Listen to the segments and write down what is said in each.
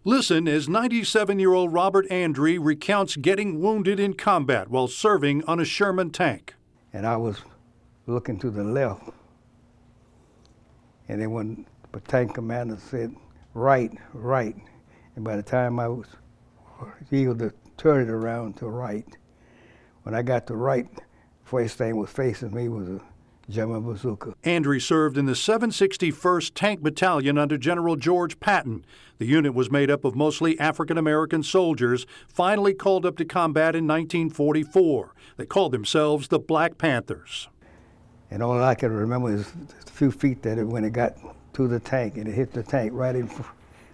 Listen as 97-year-old Robert Andry recounts getting wounded in combat while serving on a Sherman tank. And I was looking to the left, and then when the tank commander said, right, right, and by the time I was able to turn it around to right, when I got to right, first thing was facing me was a German bazooka. Andry served in the 761st Tank Battalion under General George Patton. The unit was made up of mostly African-American soldiers, finally called up to combat in 1944. They called themselves the Black Panthers. And all I can remember is a few feet that when it got to the tank, and it hit the tank right in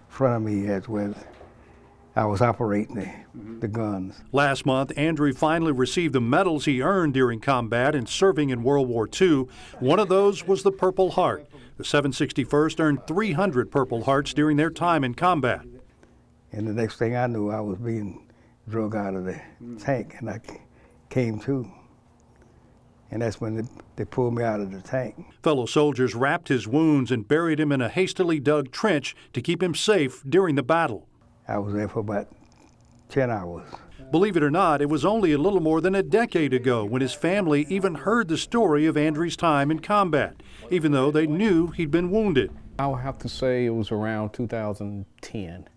front of me as where I was operating the guns. Last month, Andry finally received the medals he earned during combat and serving in World War II. One of those was the Purple Heart. The 761st earned 300 Purple Hearts during their time in combat. And the next thing I knew, I was being drug out of the tank, and I came to. And that's when they pulled me out of the tank. Fellow soldiers wrapped his wounds and buried him in a hastily dug trench to keep him safe during the battle. I was there for about 10 hours. Believe it or not, it was only a little more than a decade ago when his family even heard the story of Andry's time in combat, even though they knew he'd been wounded. I would have to say it was around 2010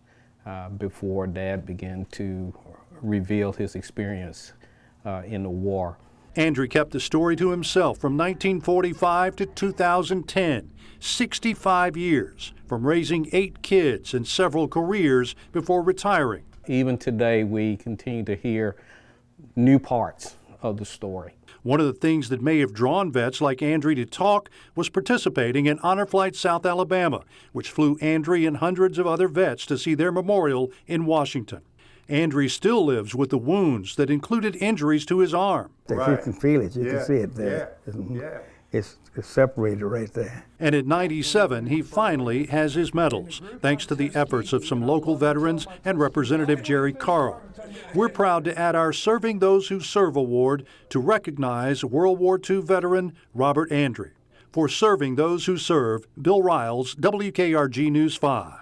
before Dad began to reveal his experience in the war. Andry kept the story to himself from 1945 to 2010, 65 years, from raising 8 kids and several careers before retiring. Even today, we continue to hear new parts of the story. One of the things that may have drawn vets like Andry to talk was participating in Honor Flight South Alabama, which flew Andry and hundreds of other vets to see their memorial in Washington. Andry still lives with the wounds that included injuries to his arm. Right. You can feel it, you can see it there. Yeah. It's separated right there. And at 97, he finally has his medals, thanks to the efforts of some local veterans and Representative Jerry Carl. We're proud to add our Serving Those Who Serve award to recognize World War II veteran Robert Andry. For Serving Those Who Serve, Bill Riles, WKRG News 5.